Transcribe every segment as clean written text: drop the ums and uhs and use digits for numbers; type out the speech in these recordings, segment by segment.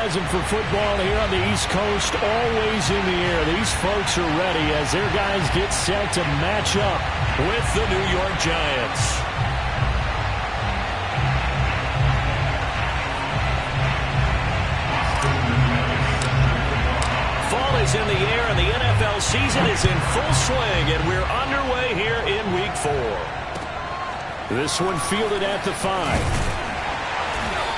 enthusiasm for football here on the East Coast always in the air. These folks are ready as their guys get set to match up with the New York Giants. Fall is in the air and the NFL season is in full swing, and we're underway here in Week 4. This one fielded at the 5.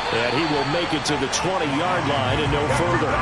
And he will make it to the 20-yard line and no further.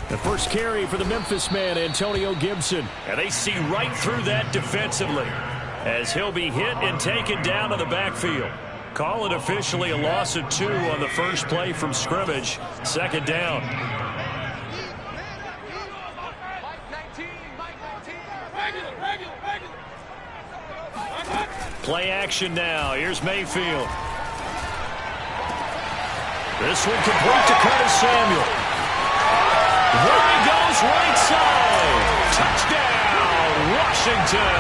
The first carry for the Memphis man, Antonio Gibson. And they see right through that defensively as he'll be hit and taken down to the backfield. Call it officially a loss of 2 on the first play from scrimmage. Second down. Play action now. Here's Mayfield. This one complete to Curtis Samuel. There he goes, right side. Touchdown, Washington.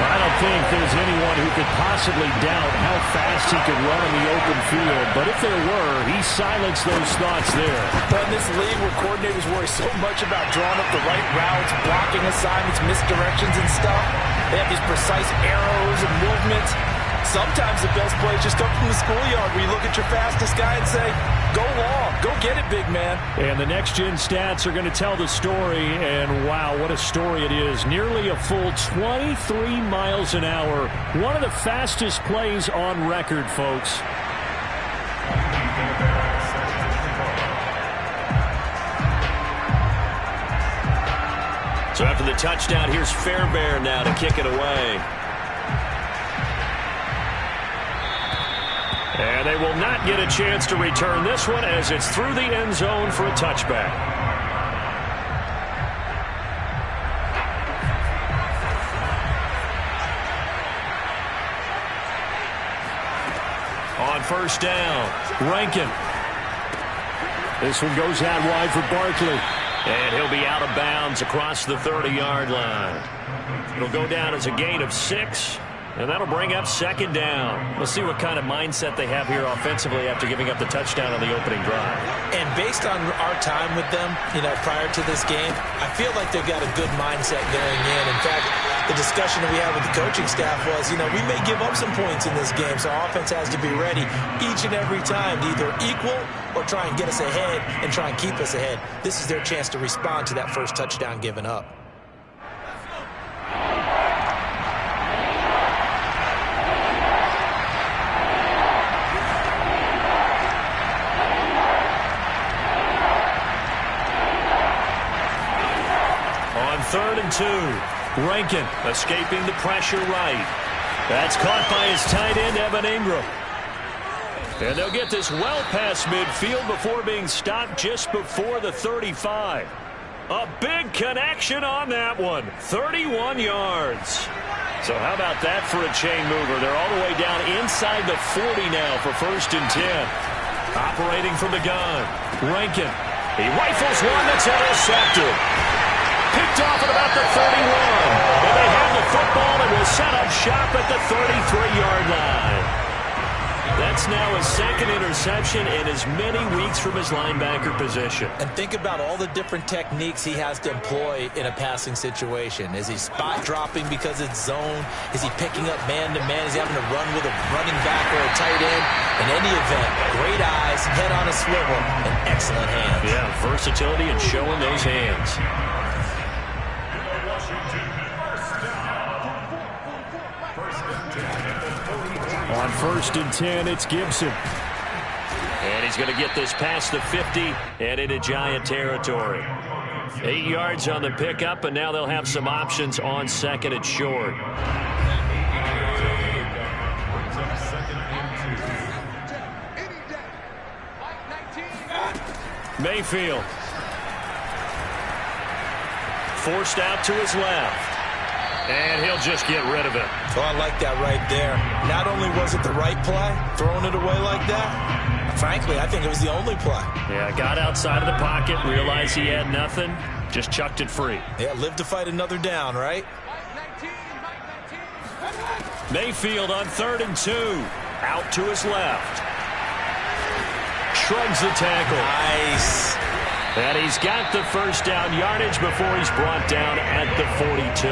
I don't think there's anyone who could possibly doubt how fast he could run in the open field. But if there were, he silenced those thoughts there. But in this league where coordinators worry so much about drawing up the right routes, blocking assignments, misdirections and stuff, they have these precise arrows and movements. Sometimes the best plays just come from the schoolyard where you look at your fastest guy and say, go long, go get it, big man. And the next-gen stats are going to tell the story, and wow, what a story it is. Nearly a full 23 miles an hour. One of the fastest plays on record, folks. So after the touchdown, here's Fairbairn now to kick it away. And they will not get a chance to return this one as it's through the end zone for a touchback. On first down, Rankin. This one goes out wide for Barkley. And he'll be out of bounds across the 30-yard line. It'll go down as a gain of 6. And that'll bring up second down. We'll see what kind of mindset they have here offensively after giving up the touchdown on the opening drive. And based on our time with them, prior to this game, I feel like they've got a good mindset going in. In fact, the discussion that we had with the coaching staff was, we may give up some points in this game, so our offense has to be ready each and every time to either equal or try and get us ahead and try and keep us ahead. This is their chance to respond to that first touchdown given up. Third and 2. Rankin escaping the pressure right. That's caught by his tight end, Evan Ingram. And they'll get this well past midfield before being stopped just before the 35. A big connection on that one. 31 yards. So how about that for a chain mover? They're all the way down inside the 40 now for first and 10. Operating from the gun. Rankin. He rifles one that's intercepted. Picked off at about the 31. And they have the football and will set up shop at the 33-yard line. That's now his second interception in as many weeks from his linebacker position. And think about all the different techniques he has to employ in a passing situation. Is he spot dropping because it's zone? Is he picking up man-to-man? Is he having to run with a running back or a tight end? In any event, great eyes, head on a swivel, and excellent hands. Yeah, versatility and showing those hands. On first and 10, it's Gibson. And he's going to get this past the 50 and into Giant territory. 8 yards on the pickup, and now they'll have some options on second and short. Mayfield. Forced out to his left. And he'll just get rid of it. Oh, I like that right there. Not only was it the right play, throwing it away like that, frankly, I think it was the only play. Yeah, got outside of the pocket, realized he had nothing, just chucked it free. Yeah, live to fight another down, right? Mayfield on 3rd and 2. Out to his left. Shrugs the tackle. Nice. And he's got the first down yardage before he's brought down at the 42.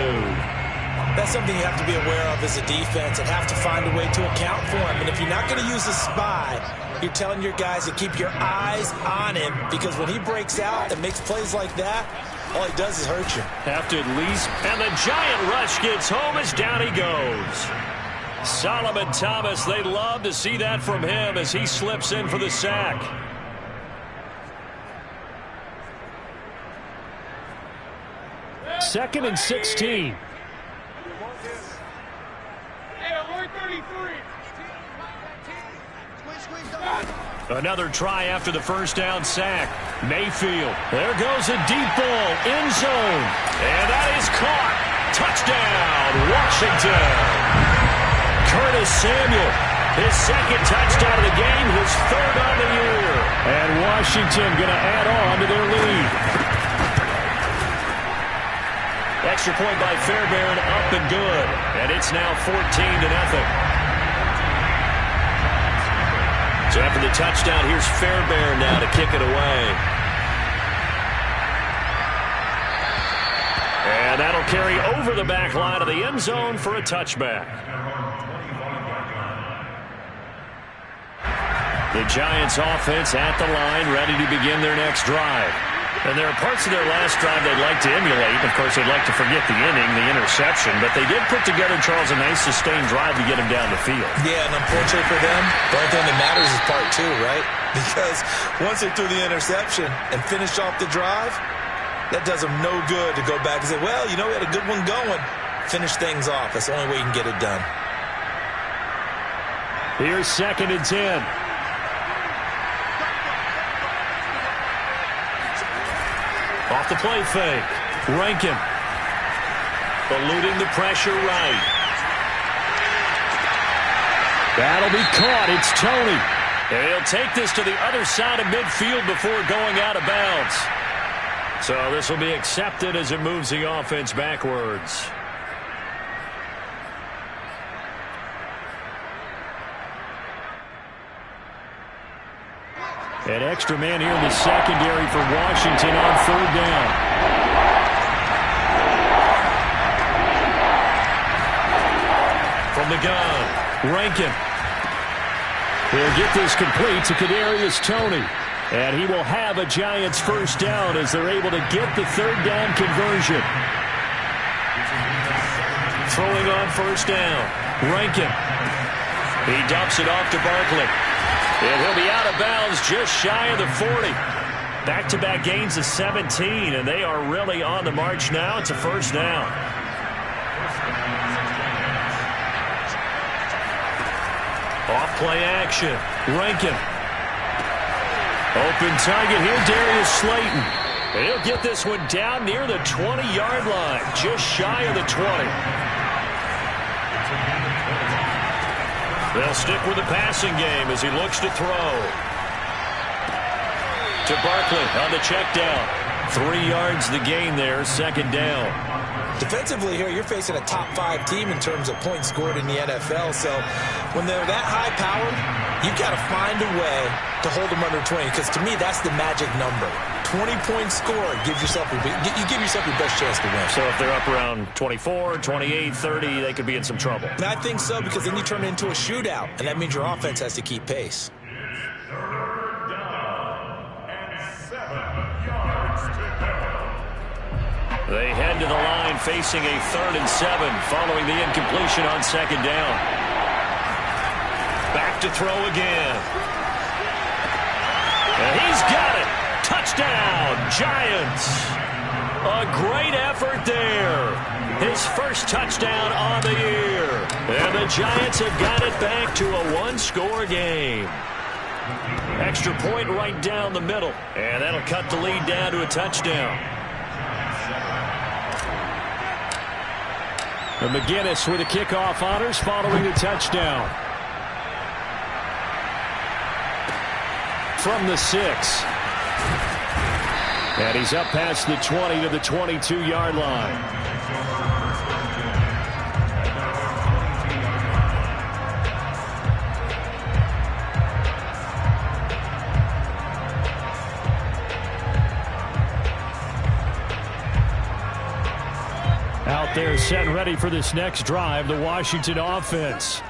That's something you have to be aware of as a defense and have to find a way to account for him. And if you're not going to use a spy, you're telling your guys to keep your eyes on him, because when he breaks out and makes plays like that, all he does is hurt you. Have to at least. And the giant rush gets home as down he goes. Solomon Thomas, they'd love to see that from him as he slips in for the sack. Second and 16. Another try after the first down sack. Mayfield. There goes a deep ball. End zone. And that is caught. Touchdown, Washington. Curtis Samuel. His second touchdown of the game. His 3rd on the year. And Washington going to add on to their lead. Extra point by Fairbairn, up and good. And it's now 14-0. So after the touchdown, here's Fairbairn now to kick it away. And that'll carry over the back line of the end zone for a touchback. The Giants offense at the line, ready to begin their next drive. And there are parts of their last drive they'd like to emulate. Of course, they'd like to forget the inning, the interception. But they did put together, Charles, a nice sustained drive to get him down the field. Yeah, and unfortunately for them, the only thing that matters is part 2, right? Because once they threw the interception and finished off the drive, that does them no good to go back and say, well, you know, we had a good one going. Finish things off. That's the only way you can get it done. Here's 2nd and 10. Off the play fake. Rankin. Eluding the pressure right. That'll be caught. It's Toney. And he'll take this to the other side of midfield before going out of bounds. So this will be accepted as it moves the offense backwards. An extra man here in the secondary for Washington on 3rd down. From the gun, Rankin. He'll get this complete to Kadarius Toney. And he will have a Giants first down as they're able to get the 3rd down conversion. Throwing on first down, Rankin. He dumps it off to Barkley. And he'll be out of bounds just shy of the 40. Back-to-back gains of 17, and they are really on the march now. It's a first down. Off-play action. Rankin. Open target here, Darius Slayton. And he'll get this one down near the 20-yard line, just shy of the 20. They'll stick with the passing game as he looks to throw. To Barkley on the check down. 3 yards the gain there, 2nd down. Defensively here, you're facing a top 5 team in terms of points scored in the NFL. So when they're that high-powered, you've got to find a way to hold them under 20. Because to me, that's the magic number. 20 points scored, you give yourself your best chance to win. So if they're up around 24, 28, 30, they could be in some trouble. And I think so, because then you turn it into a shootout, and that means your offense has to keep pace. They head to the line facing a 3rd and 7 following the incompletion on 2nd down. Back to throw again. And he's got it. Touchdown, Giants. A great effort there. His first touchdown on the year. And the Giants have got it back to a 1-score game. Extra point right down the middle. And that'll cut the lead down to a touchdown. And McGinnis with the kickoff honors following the touchdown. From the 6. And he's up past the 20 to the 22-yard line. Out there set and ready for this next drive, the Washington offense.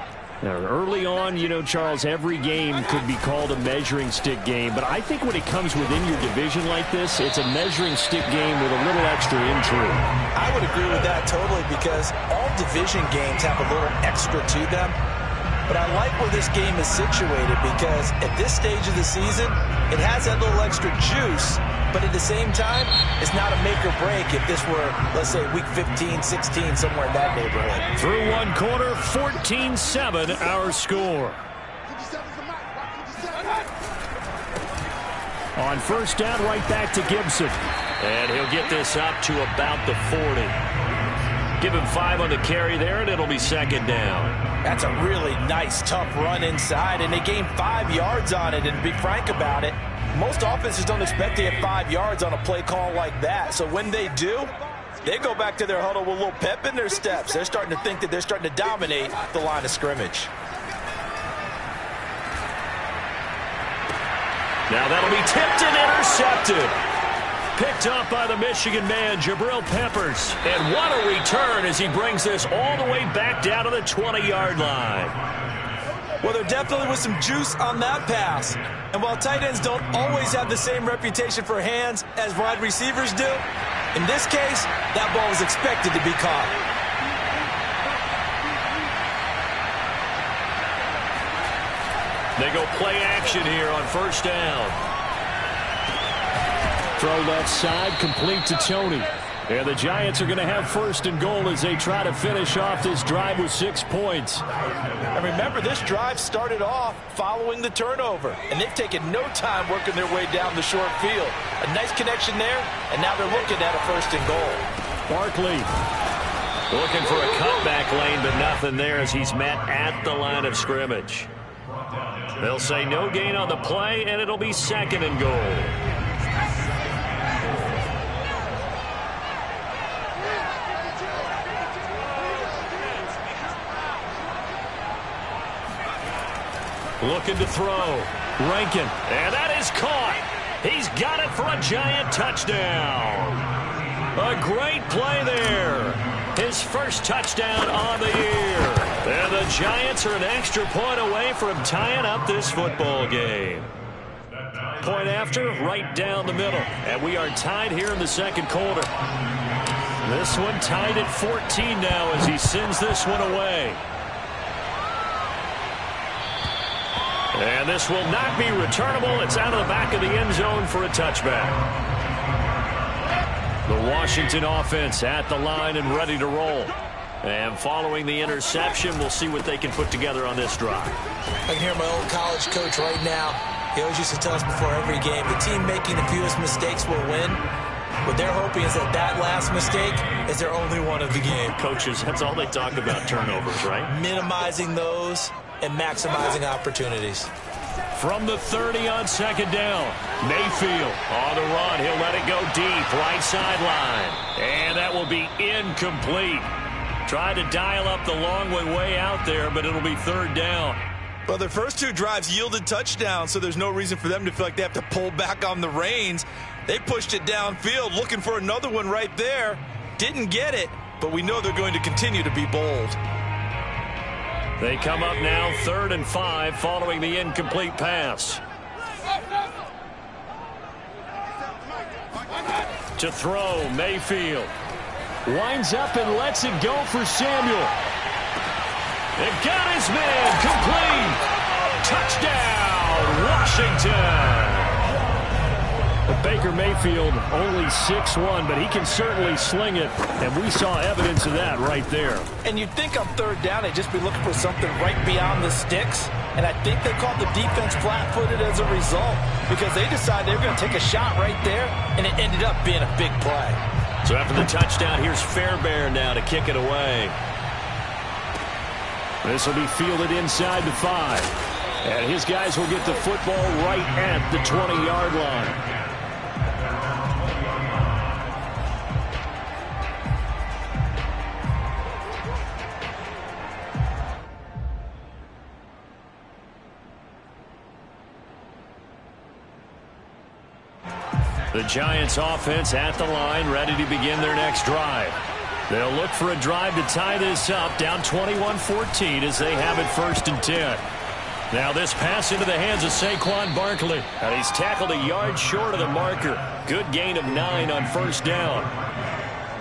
Now, early on, you know, Charles, every game could be called a measuring stick game, but I think when it comes within your division like this, it's a measuring stick game with a little extra intrigue. I would agree with that totally because all division games have a little extra to them. But I like where this game is situated because at this stage of the season, it has that little extra juice, but at the same time, it's not a make or break if this were, let's say, week 15, 16, somewhere in that neighborhood. Through one quarter, 14-7 our score. On first down, right back to Gibson. And he'll get this up to about the 40. Give him 5 on the carry there, and it'll be second down. That's a really nice, tough run inside, and they gained 5 yards on it. And to be frank about it, most offenses don't expect to get 5 yards on a play call like that. So when they do, they go back to their huddle with a little pep in their steps. They're starting to think that they're starting to dominate the line of scrimmage. Now that'll be tipped and intercepted. Picked up by the Michigan man, Jabril Peppers. And what a return as he brings this all the way back down to the 20-yard line. Well, there definitely was some juice on that pass. And while tight ends don't always have the same reputation for hands as wide receivers do, in this case, that ball was expected to be caught. They go play action here on first down. Throw left side, complete to Tony. And the Giants are going to have first and goal as they try to finish off this drive with 6 points. And remember, this drive started off following the turnover. And they've taken no time working their way down the short field. A nice connection there, and now they're looking at a first and goal. Barkley looking for a cutback lane, but nothing there as he's met at the line of scrimmage. They'll say no gain on the play, and it'll be second and goal. Looking to throw. Rankin. And that is caught. He's got it for a Giant touchdown. A great play there. His first touchdown on the year. And the Giants are an extra point away from tying up this football game. Point after, right down the middle. And we are tied here in the second quarter. This one tied at 14 now as he sends this one away. And this will not be returnable. It's out of the back of the end zone for a touchback. The Washington offense at the line and ready to roll. And following the interception, we'll see what they can put together on this drive. I can hear my old college coach right now. He always used to tell us before every game, the team making the fewest mistakes will win. What they're hoping is that that last mistake is their only one of the game. Coaches, that's all they talk about, turnovers, right? Minimizing those and maximizing opportunities. From the 30 on second down, Mayfield on the run. He'll let it go deep, right sideline. And that will be incomplete. Tried to dial up the long way out there, but it'll be third down. Well, their first 2 drives yielded touchdowns, so there's no reason for them to feel like they have to pull back on the reins. They pushed it downfield, looking for another one right there. Didn't get it, but we know they're going to continue to be bold. They come up now 3rd and 5 following the incomplete pass. To throw, Mayfield. Winds up and lets it go for Samuel. They've got his man complete. Touchdown, Washington. Baker Mayfield only 6'1", but he can certainly sling it, and we saw evidence of that right there. And you'd think on third down they'd just be looking for something right beyond the sticks, and I think they caught the defense flat-footed as a result because they decided they were going to take a shot right there, and it ended up being a big play. So after the touchdown, here's Fairbairn now to kick it away. This will be fielded inside the 5. And his guys will get the football right at the 20-yard line. The Giants offense at the line, ready to begin their next drive. They'll look for a drive to tie this up, down 21-14 as they have it 1st and 10. Now this pass into the hands of Saquon Barkley. And he's tackled a yard short of the marker. Good gain of 9 on 1st down.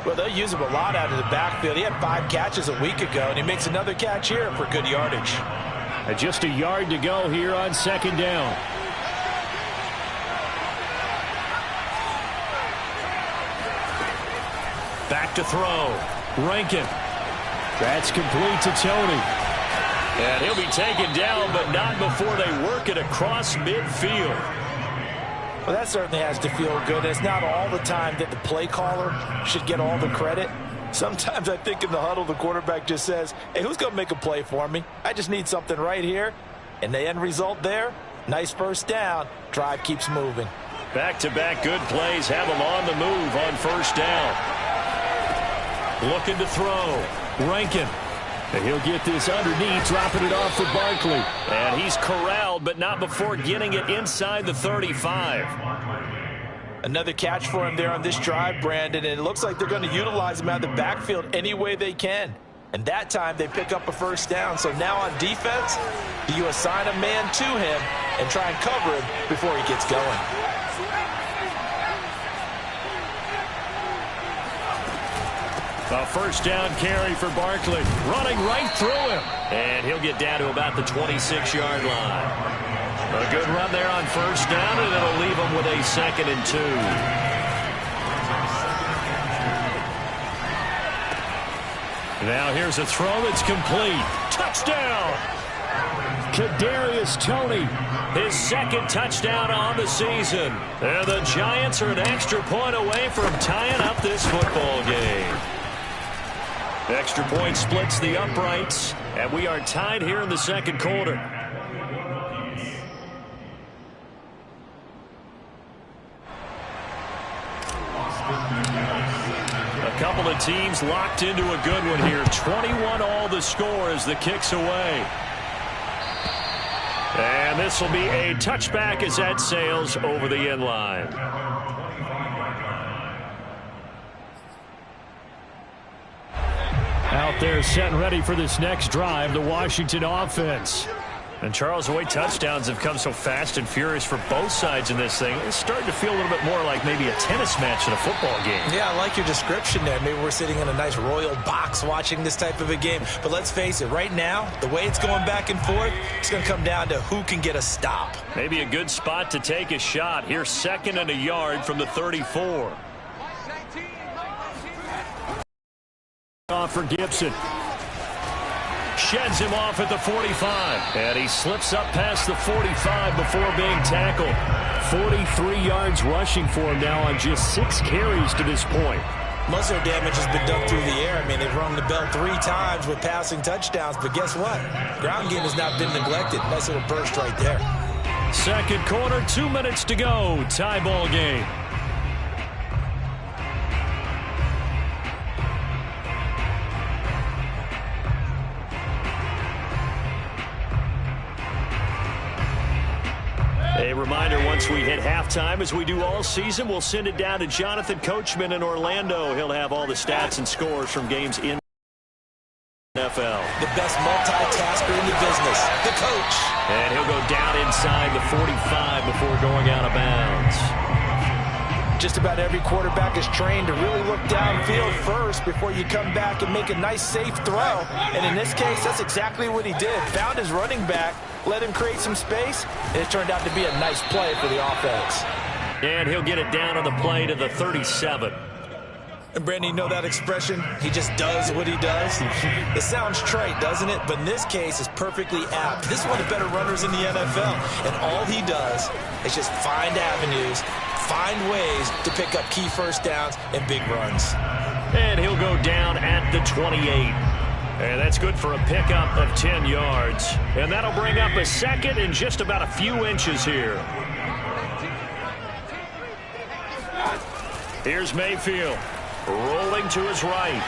Well, they'll use him a lot out of the backfield. He had 5 catches a week ago, and he makes another catch here for good yardage. And just a yard to go here on 2nd down. Back to throw. Rankin. That's complete to Tony. And he'll be taken down, but not before they work it across midfield. Well, that certainly has to feel good. It's not all the time that the play caller should get all the credit. Sometimes I think in the huddle, the quarterback just says, hey, who's going to make a play for me? I just need something right here. And the end result there, nice 1st down. Drive keeps moving. Back-to-back good plays have them on the move on 1st down. Looking to throw. Rankin. And he'll get this underneath, dropping it off for Barkley. And he's corralled, but not before getting it inside the 35. Another catch for him there on this drive, Brandon, and it looks like they're going to utilize him out of the backfield any way they can. And that time they pick up a 1st down. So now on defense, do you assign a man to him and try and cover him before he gets going? A 1st down carry for Barkley. Running right through him. And he'll get down to about the 26-yard line. A good run there on 1st down, and it'll leave him with a 2nd and 2. Now here's a throw that's complete. Touchdown! Kadarius Toney, his 2nd touchdown on the season. And the Giants are an extra point away from tying up this football game. Extra point splits the uprights, and we are tied here in the 2nd quarter. A couple of teams locked into a good one here. 21 all the score as the kick's away. And this will be a touchback as that sails over the end line. Out there set and ready for this next drive, the Washington offense. And Charles, the way touchdowns have come so fast and furious for both sides in this thing, it's starting to feel a little bit more like maybe a tennis match in a football game. Yeah, I like your description there. Maybe we're sitting in a nice royal box watching this type of a game. But let's face it, right now, the way it's going back and forth, it's going to come down to who can get a stop. Maybe a good spot to take a shot. Here's 2nd and a yard from the 34. Off for Gibson. Sheds him off at the 45. And he slips up past the 45 before being tackled. 43 yards rushing for him now on just 6 carries to this point. Most of their damage has been done through the air. I mean, they've rung the bell 3 times with passing touchdowns. But guess what? Ground game has not been neglected. Nice little burst right there. 2nd quarter, 2 minutes to go. Tie ball game. A reminder, once we hit halftime, as we do all season, we'll send it down to Jonathan Coachman in Orlando. He'll have all the stats and scores from games in the NFL. The best multitasker in the business, the coach. And he'll go down inside the 45 before going out of bounds. Just about every quarterback is trained to really look downfield first before you come back and make a nice, safe throw. And in this case, that's exactly what he did. Found his running back, let him create some space, and it turned out to be a nice play for the offense. And he'll get it down on the play to the 37. And Brandon, you know that expression? He just does what he does. It sounds trite, doesn't it? But in this case, it's perfectly apt. This is one of the better runners in the NFL. And all he does is just find avenues, find ways to pick up key first downs and big runs. And he'll go down at the 28. And that's good for a pickup of 10 yards. And that'll bring up a second and just about a few inches here. Here's Mayfield. Rolling to his right.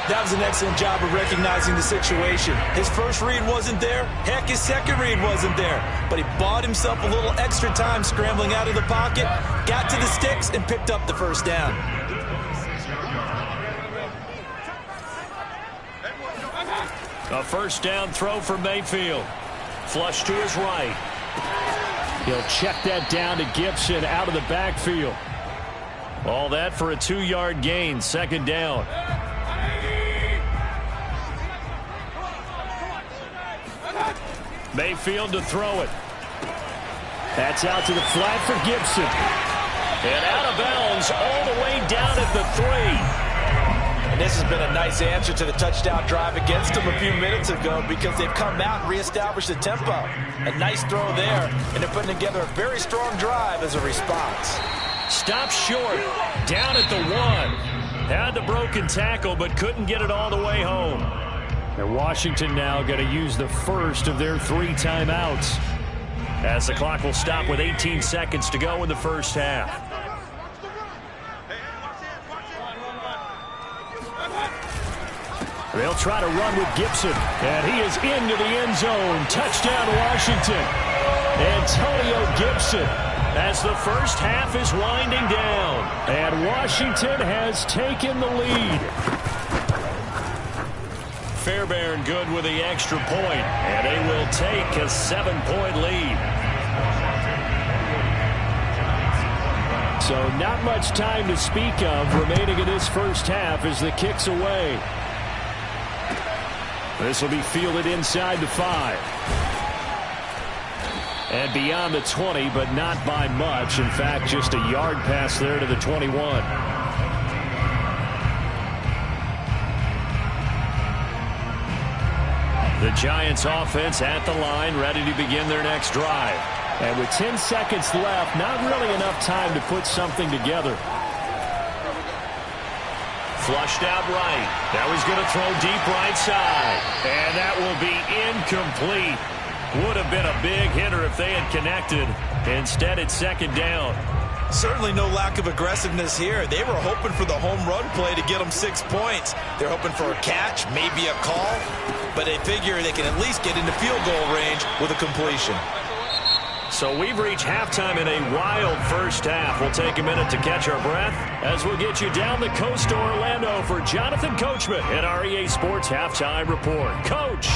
That was an excellent job of recognizing the situation. His first read wasn't there. Heck, his second read wasn't there. But he bought himself a little extra time scrambling out of the pocket, got to the sticks, and picked up the first down. A first down throw for Mayfield. Flush to his right. He'll check that down to Gibson out of the backfield. All that for a 2-yard gain, second down. Mayfield to throw it. That's out to the flat for Gibson. And out of bounds all the way down at the 3. And this has been a nice answer to the touchdown drive against them a few minutes ago because they've come out and reestablished the tempo. A nice throw there, and they're putting together a very strong drive as a response. Stops short, down at the 1. Had the broken tackle, but couldn't get it all the way home. And Washington now going to use the first of their 3 timeouts, as the clock will stop with 18 seconds to go in the first half. They'll try to run with Gibson, and he is into the end zone. Touchdown, Washington. Antonio Gibson, as the first half is winding down, and Washington has taken the lead. Fairbairn good with the extra point, and they will take a 7-point lead. So not much time to speak of remaining in this first half as the kick's away. This will be fielded inside the 5. And beyond the 20, but not by much. In fact, just a yard pass there to the 21. The Giants offense at the line, ready to begin their next drive. And with 10 seconds left, not really enough time to put something together. Flushed out right. Now he's going to throw deep right side. And that will be incomplete. Would have been a big hitter if they had connected. Instead, it's second down. Certainly no lack of aggressiveness here. They were hoping for the home run play to get them 6 points. They're hoping for a catch, maybe a call. But they figure they can at least get into field goal range with a completion. So we've reached halftime in a wild first half. We'll take a minute to catch our breath as we'll get you down the coast to Orlando for Jonathan Coachman at our EA Sports Halftime Report. Coach.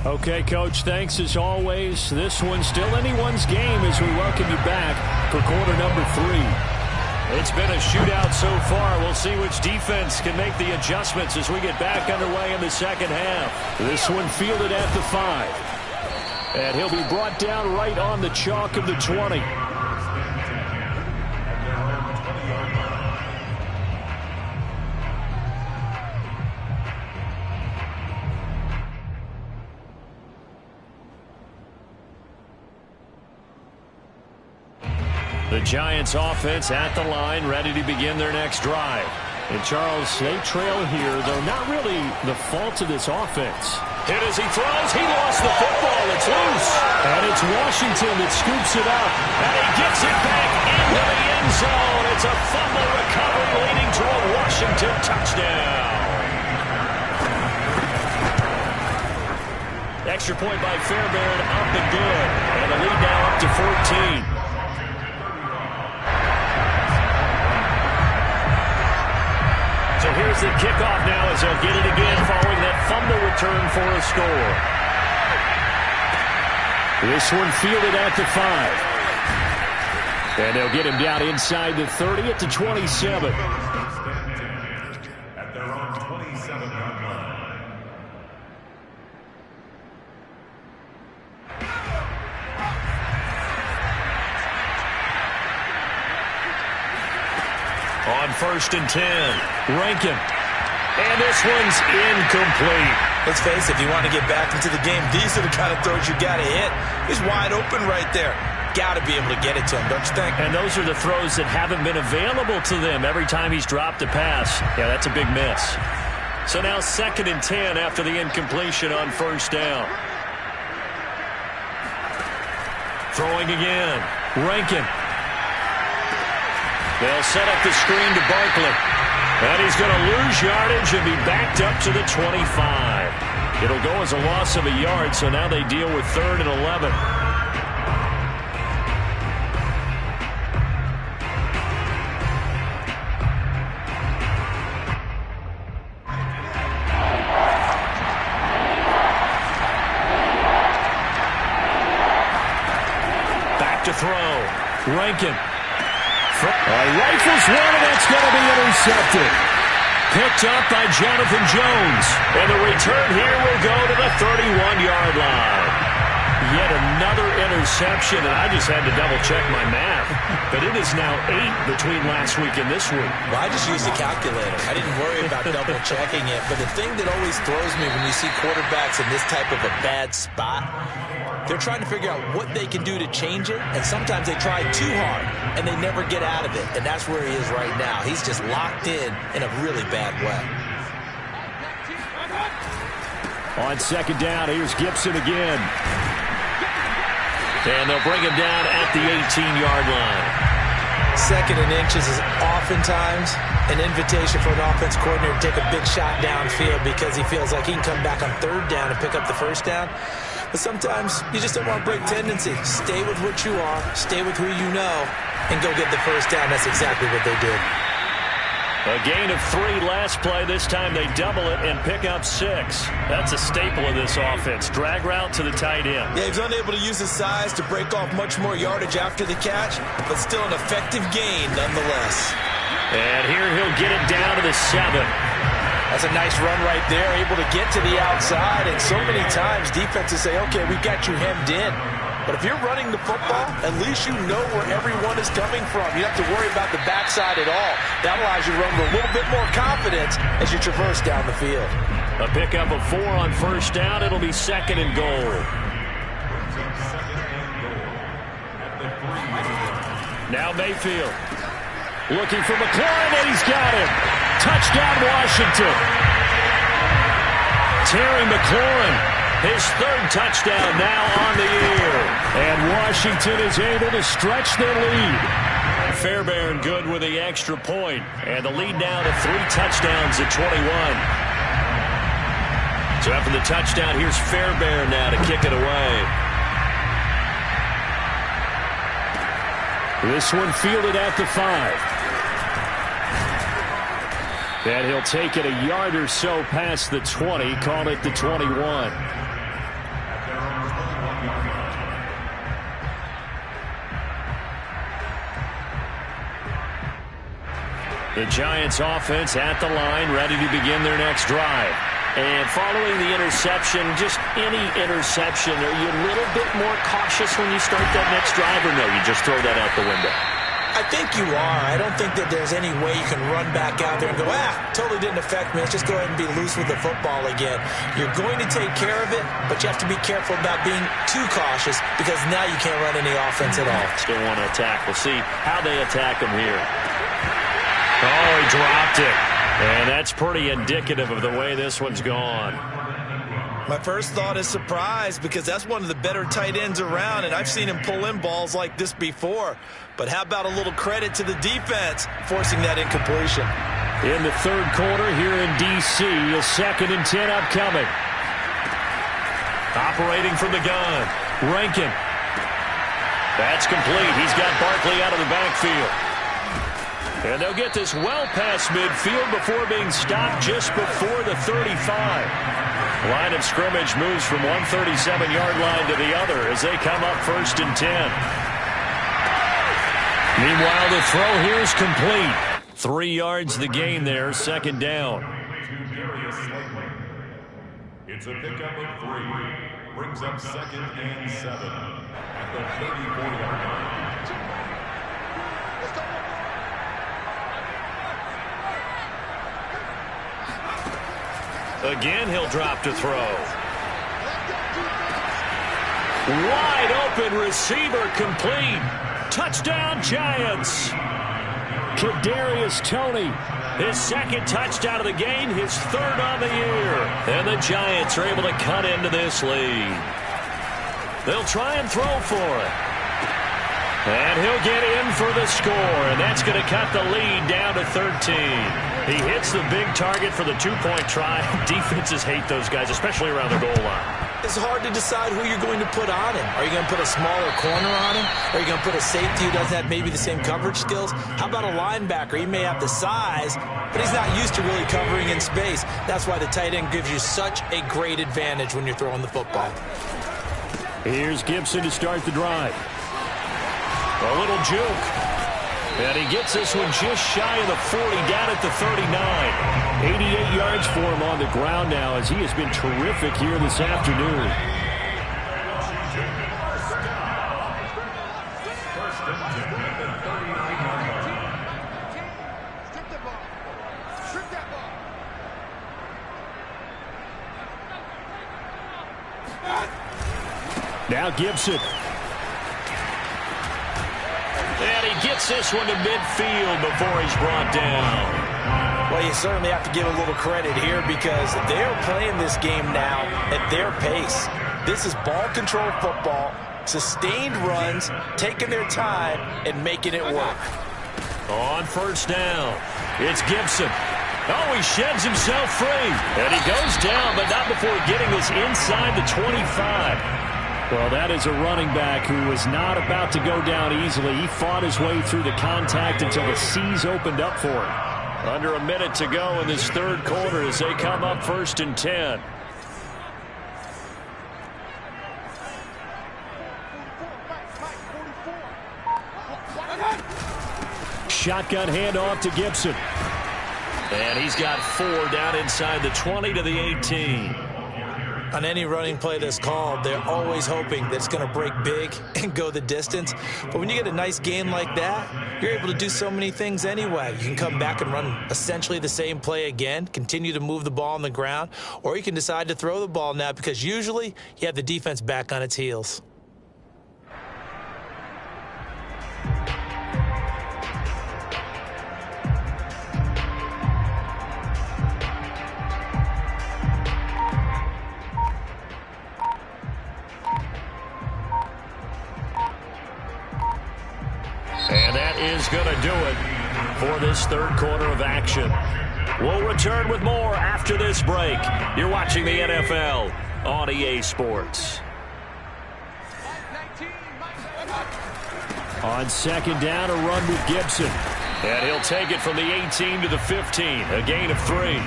Okay, Coach, thanks as always. This one's still anyone's game as we welcome you back for quarter number 3. It's been a shootout so far. We'll see which defense can make the adjustments as we get back underway in the second half. This one fielded at the 5. And he'll be brought down right on the chalk of the 20. The Giants offense at the line, ready to begin their next drive. And Charles, they trail here, though not really the fault of this offense. Hit as he throws. He lost the football. It's loose. And it's Washington that scoops it up. And he gets it back into the end zone. It's a fumble recovery leading to a Washington touchdown. Extra point by Fairbairn, up and good. And the lead now up to 14. So here's the kickoff now as they'll get it again following that fumble return for a score. This one fielded at the 5. And they'll get him down inside the 30 at the 27. At their own 27-yard line. On 1st and 10, Rankin. And this one's incomplete. Let's face it, if you want to get back into the game, these are the kind of throws you got to hit. He's wide open right there. Got to be able to get it to him, don't you think? And those are the throws that haven't been available to them every time he's dropped a pass. Yeah, that's a big miss. So now 2nd and 10 after the incompletion on 1st down. Throwing again. Rankin. They'll set up the screen to Barkley. And he's going to lose yardage and be backed up to the 25. It'll go as a loss of a yard, so now they deal with 3rd and 11. Back to throw. Rankin. Rifles one, and that's going to be intercepted. Picked up by Jonathan Jones. And the return here will go to the 31-yard line. Yet another interception, and I just had to double-check my math. But it is now 8 between last week and this week. Well, I just used a calculator. I didn't worry about double-checking it. But the thing that always throws me when you see quarterbacks in this type of a bad spot, they're trying to figure out what they can do to change it, and sometimes they try too hard, and they never get out of it, and that's where he is right now. He's just locked in a really bad way. On 2nd down, here's Gibson again. And they'll bring him down at the 18-yard line. 2nd and inches is oftentimes an invitation for an offense coordinator to take a big shot downfield because he feels like he can come back on 3rd down and pick up the 1st down. But sometimes you just don't want to break tendency. Stay with what you are, stay with who you know, and go get the 1st down. That's exactly what they did. A gain of 3 last play. This time they double it and pick up 6. That's a staple of this offense. Drag route to the tight end. Yeah, he's unable to use his size to break off much more yardage after the catch, but still an effective gain nonetheless. And here he'll get it down to the 7. That's a nice run right there, able to get to the outside. And so many times defenses say, okay, we've got you hemmed in. But if you're running the football, at least you know where everyone is coming from. You don't have to worry about the backside at all. That allows you to run with a little bit more confidence as you traverse down the field. A pickup of 4 on 1st down. It'll be 2nd and goal. Now Mayfield. Looking for McLaurin, and he's got him. Touchdown, Washington. Terry McLaurin, his 3rd touchdown now on the year. And Washington is able to stretch their lead. Fairbairn good with the extra point. And the lead now to 3 touchdowns at 21. So after the touchdown, here's Fairbairn now to kick it away. This one fielded at the 5. And he'll take it a yard or so past the 20, call it the 21. The Giants offense at the line, ready to begin their next drive. And following the interception, just any interception, are you a little bit more cautious when you start that next drive, or no, you just throw that out the window? I think you are. I don't think that there's any way you can run back out there and go, totally didn't affect me. Let's just go ahead and be loose with the football again. You're going to take care of it, but you have to be careful about being too cautious because now you can't run any offense at all. Still want to attack. We'll see how they attack him here. Oh, he dropped it. And that's pretty indicative of the way this one's gone. My first thought is surprise because that's one of the better tight ends around, and I've seen him pull in balls like this before. But how about a little credit to the defense forcing that incompletion? In the 3rd quarter here in D.C., a 2nd and 10 upcoming. Operating from the gun, Rankin. That's complete. He's got Barkley out of the backfield. And they'll get this well past midfield before being stopped just before the 35. Line of scrimmage moves from one 37-yard line to the other as they come up 1st and 10. Meanwhile, the throw here is complete. 3 yards the gain there, 2nd down. It's a pickup of 3. Brings up 2nd and 7 at the 34-yard line. Again, he'll drop to throw. Wide open receiver complete. Touchdown, Giants. Kadarius Toney, his 2nd touchdown of the game, his 3rd on the year. And the Giants are able to cut into this lead. They'll try and throw for it. And he'll get in for the score, and that's going to cut the lead down to 13. He hits the big target for the 2-point try. Defenses hate those guys, especially around the goal line. It's hard to decide who you're going to put on him. Are you going to put a smaller corner on him? Are you going to put a safety who doesn't have maybe the same coverage skills? How about a linebacker? He may have the size, but he's not used to really covering in space. That's why the tight end gives you such a great advantage when you're throwing the football. Here's Gibson to start the drive. A little juke. And he gets this one just shy of the 40, down at the 39. 88 yards for him on the ground now as he has been terrific here this afternoon. Now Gibson. And he gets this one to midfield before he's brought down. Well, you certainly have to give a little credit here because they're playing this game now at their pace. This is ball control football, sustained runs, taking their time, and making it work. On 1st down, it's Gibson. Oh, he sheds himself free. And he goes down, but not before getting this inside the 25. Well, that is a running back who was not about to go down easily. He fought his way through the contact until the seas opened up for him. Under a minute to go in this 3rd quarter as they come up 1st and 10. Shotgun handoff to Gibson. And he's got 4 down inside the 20 to the 18. On any running play that's called, they're always hoping that it's going to break big and go the distance. But when you get a nice game like that, you're able to do so many things anyway. You can come back and run essentially the same play again, continue to move the ball on the ground, or you can decide to throw the ball now because usually you have the defense back on its heels. And that is going to do it for this 3rd quarter of action. We'll return with more after this break. You're watching the NFL on EA Sports. On 2nd down, a run with Gibson. And he'll take it from the 18 to the 15, a gain of 3.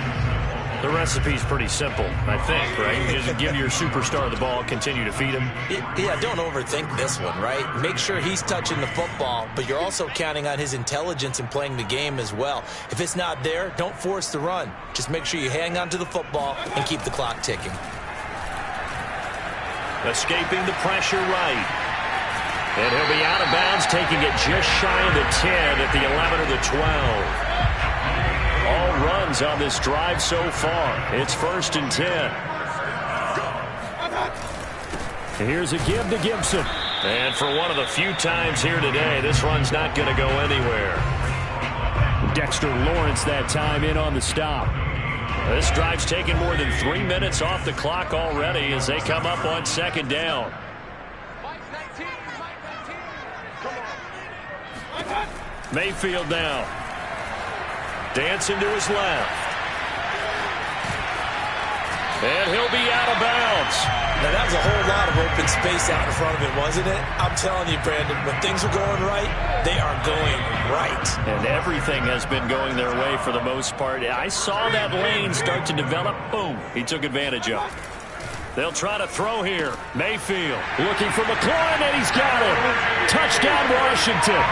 The recipe's pretty simple, I think, right? You just give your superstar the ball, continue to feed him. Yeah, don't overthink this one, right? Make sure he's touching the football, but you're also counting on his intelligence in playing the game as well. If it's not there, don't force the run. Just make sure you hang on to the football and keep the clock ticking. Escaping the pressure right. And he'll be out of bounds, taking it just shy of the 10 at the 11 or the 12. All runs on this drive so far. It's 1st and 10. Here's a give to Gibson. And for one of the few times here today, this run's not going to go anywhere. Dexter Lawrence that time in on the stop. This drive's taken more than 3 minutes off the clock already as they come up on 2nd down. Mayfield now. Dancing to his left. And he'll be out of bounds. Now, that was a whole lot of open space out in front of him, wasn't it? I'm telling you, Brandon, when things are going right, they are going right. And everything has been going their way for the most part. I saw that lane start to develop. Boom. He took advantage of it. They'll try to throw here. Mayfield looking for McLaurin, and he's got it. Touchdown, Washington.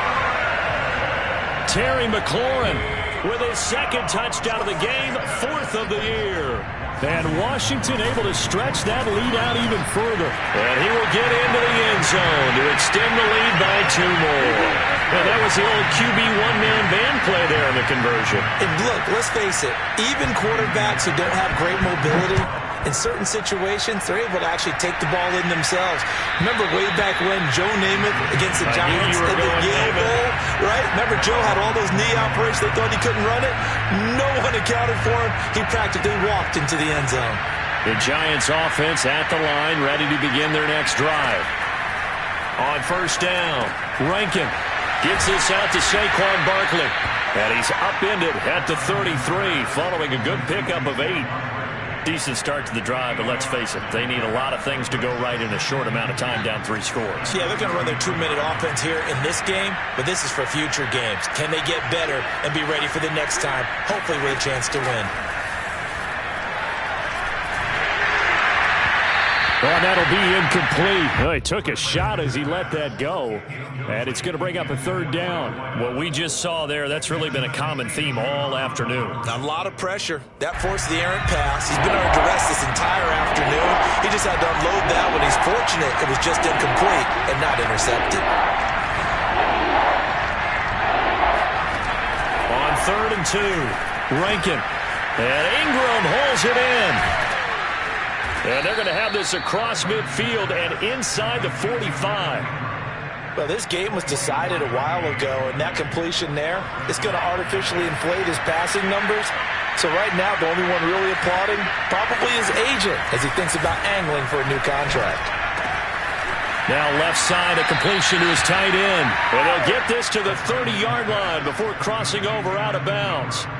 Terry McLaurin with his second touchdown of the game, 4th of the year. And Washington able to stretch that lead out even further. And he will get into the end zone to extend the lead by 2 more. And that was the old QB one-man band play there in the conversion. And look, let's face it, even quarterbacks who don't have great mobility, in certain situations, they're able to actually take the ball in themselves. Remember way back when Joe Namath against the Giants in the Yale Bowl, right? Remember Joe had all those knee operations. They thought he couldn't run it. No one accounted for him. He practically walked into the end zone. The Giants offense at the line, ready to begin their next drive. On first down, Rankin gets this out to Saquon Barkley. And he's upended at the 33, following a good pickup of 8. Decent start to the drive, but let's face it, they need a lot of things to go right in a short amount of time, down 3 scores. Yeah, they're going to run their 2-minute offense here in this game, but this is for future games. Can they get better and be ready for the next time, hopefully with a chance to win? Well, that'll be incomplete. Well, he took a shot as he let that go, and it's going to bring up a 3rd down. What we just saw there, that's really been a common theme all afternoon. A lot of pressure. That forced the errant pass. He's been under duress this entire afternoon. He just had to unload that one. He's fortunate it was just incomplete and not intercepted. On 3rd and 2, Rankin. And Ingram holds it in. And they're going to have this across midfield and inside the 45. Well, this game was decided a while ago, and that completion there is going to artificially inflate his passing numbers. So right now, the only one really applauding probably his agent as he thinks about angling for a new contract. Now left side, a completion to his tight end. And they'll get this to the 30-yard line before crossing over out of bounds.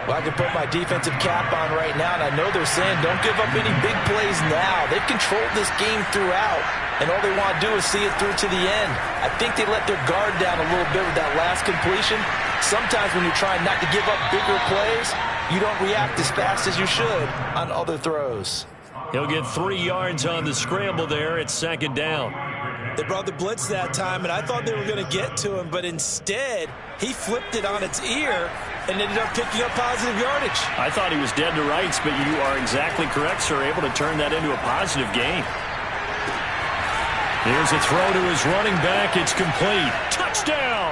Well, I can put my defensive cap on right now, and I know they're saying don't give up any big plays now. They've controlled this game throughout, and all they want to do is see it through to the end. I think they let their guard down a little bit with that last completion. Sometimes when you're trying not to give up bigger plays, you don't react as fast as you should on other throws. He'll get 3 yards on the scramble there. It's 2nd down. They brought the blitz that time, and I thought they were going to get to him, but instead, he flipped it on its ear and ended up picking up positive yardage. I thought he was dead to rights, but you are exactly correct, sir. Able to turn that into a positive gain. Here's a throw to his running back. It's complete. Touchdown!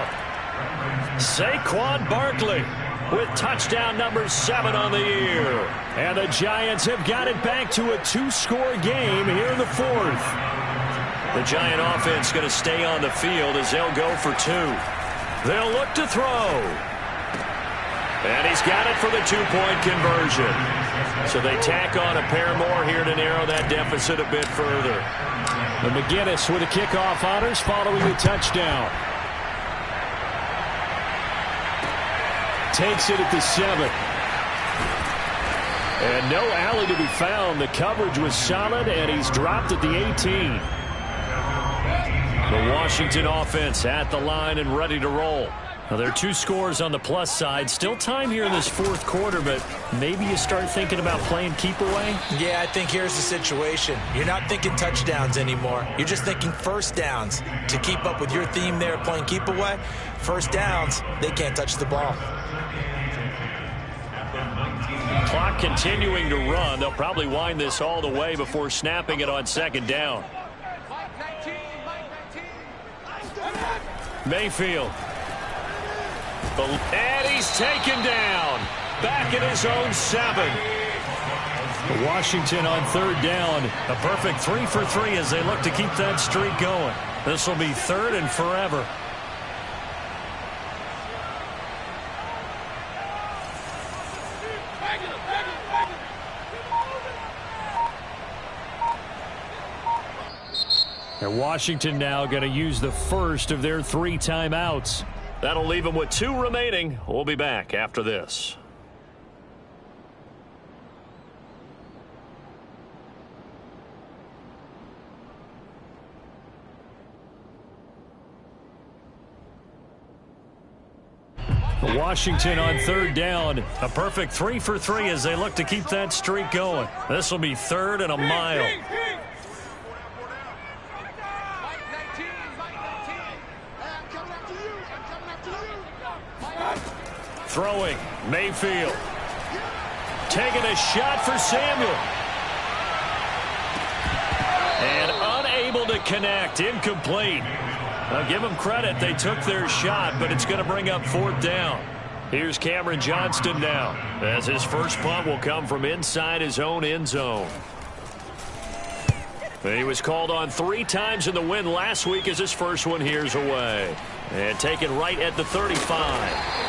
Saquon Barkley with touchdown number 7 on the year. And the Giants have got it back to a 2-score game here in the 4th. The Giant offense going to stay on the field as they'll go for 2. They'll look to throw. And he's got it for the 2-point conversion. So they tack on a pair more here to narrow that deficit a bit further. And McGinnis with a kickoff honors following the touchdown. Takes it at the 7. And no alley to be found. The coverage was solid, and he's dropped at the 18. The Washington offense at the line and ready to roll. Now, there are 2 scores on the plus side. Still time here in this 4th quarter, but maybe you start thinking about playing keep away? Yeah, I think here's the situation. You're not thinking touchdowns anymore. You're just thinking first downs. To keep up with your theme there, playing keep away, first downs, they can't touch the ball. Clock continuing to run. They'll probably wind this all the way before snapping it on 2nd down. Mayfield. And he's taken down. Back at his own 7. Washington on 3rd down. A perfect 3 for 3 as they look to keep that streak going. This will be 3rd and forever. And Washington now going to use the first of their 3 timeouts. That'll leave them with 2 remaining. We'll be back after this. Washington on third down. A perfect 3 for 3 as they look to keep that streak going. This will be 3rd and a mile. Throwing, Mayfield. Taking a shot for Samuel. And unable to connect. Incomplete. I'll give them credit. They took their shot, but it's going to bring up 4th down. Here's Cameron Johnston now, as his first punt will come from inside his own end zone. He was called on 3 times in the win last week as his first one here's away. And taken right at the 35.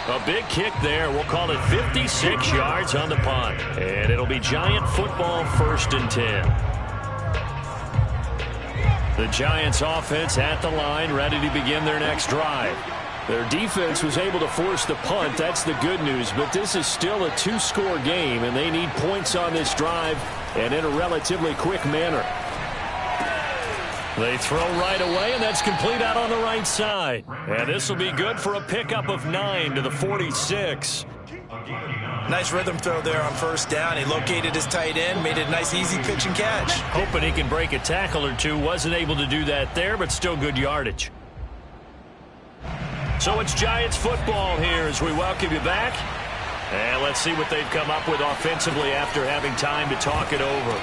A big kick there. We'll call it 56 yards on the punt. And it'll be Giant football, 1st and 10. The Giants offense at the line, ready to begin their next drive. Their defense was able to force the punt. That's the good news. But this is still a 2-score game, and they need points on this drive and in a relatively quick manner. They throw right away, and that's complete out on the right side. And this will be good for a pickup of 9 to the 46. Nice rhythm throw there on 1st down. He located his tight end, made it a nice easy pitch and catch. Hoping he can break a tackle or two. Wasn't able to do that there, but still good yardage. So it's Giants football here as we welcome you back. And let's see what they've come up with offensively after having time to talk it over.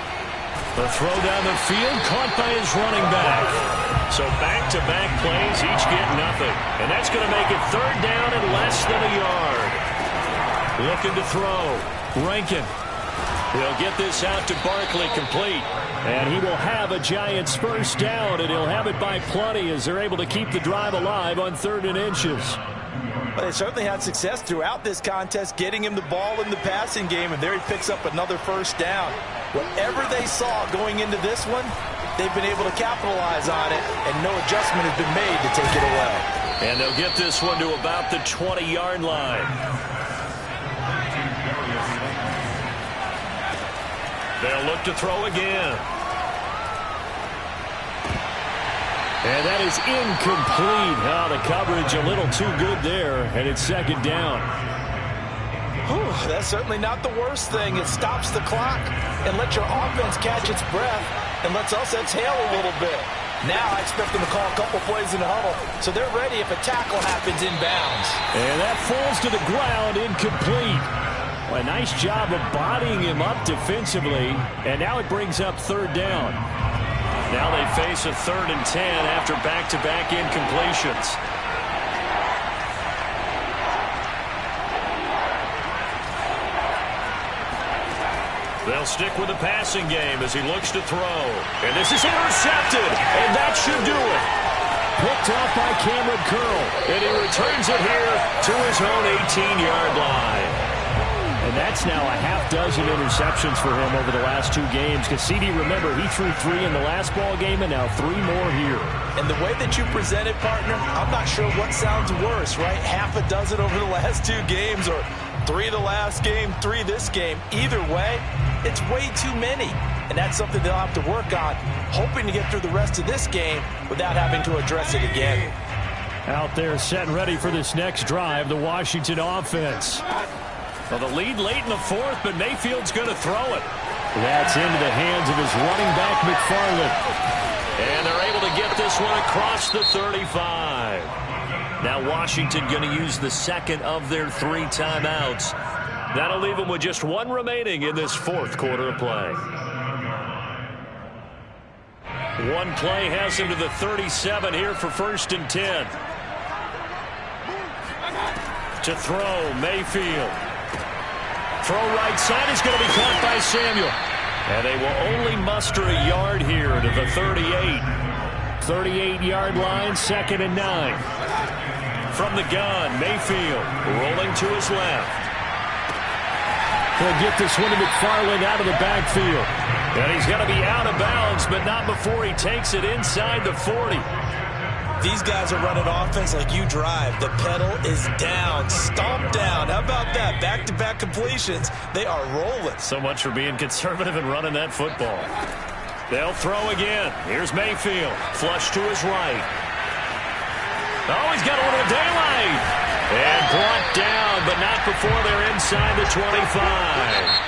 The throw down the field, caught by his running back. So back-to-back plays, each get nothing. And that's going to make it 3rd down and less than a yard. Looking to throw. Rankin. He'll get this out to Barkley, complete. And he will have a Giants first down, and he'll have it by plenty as they're able to keep the drive alive on 3rd and inches. Well, they certainly had success throughout this contest, getting him the ball in the passing game, and there he picks up another first down. Whatever they saw going into this one, they've been able to capitalize on it, and no adjustment has been made to take it away. And they'll get this one to about the 20-yard line. They'll look to throw again. And that is incomplete. Oh, the coverage a little too good there, and it's 2nd down. Whew, that's certainly not the worst thing. It stops the clock and lets your offense catch its breath and lets us exhale a little bit. Now I expect them to call a couple plays in the huddle, so they're ready if a tackle happens inbounds. And that falls to the ground, incomplete. Well, a nice job of bodying him up defensively, and now it brings up 3rd down. Now they face a 3rd and 10 after back-to-back incompletions. They'll stick with the passing game as he looks to throw. And this is intercepted, and that should do it. Picked off by Cameron Curl, and he returns it here to his own 18-yard line. And that's now a half-dozen interceptions for him over the last 2 games. Because CD, remember, he threw 3 in the last ball game and now 3 more here. And the way that you present it, partner, I'm not sure what sounds worse, right? Half a dozen over the last 2 games or 3 the last game, 3 this game. Either way, it's way too many. And that's something they'll have to work on, hoping to get through the rest of this game without having to address it again. Out there set and ready for this next drive, the Washington offense. Well, the lead late in the 4th, but Mayfield's going to throw it. That's into the hands of his running back, McFarland. And they're able to get this one across the 35. Now Washington going to use the 2nd of their 3 timeouts. That'll leave them with just 1 remaining in this 4th quarter of play. 1 play has him to the 37 here for 1st and 10. To throw, Mayfield. Throw right side is going to be caught by Samuel. And they will only muster a yard here to the 38. 38-yard line, 2nd and 9. From the gun, Mayfield rolling to his left. He'll get this one to McFarland out of the backfield. And he's going to be out of bounds, but not before he takes it inside the 40. These guys are running offense like you drive. The pedal is down, stomped down. How about that? Back-to-back completions. They are rolling. So much for being conservative and running that football. They'll throw again. Here's Mayfield. Flush to his right. Oh, he's got a little daylight. And brought down, but not before they're inside the 25.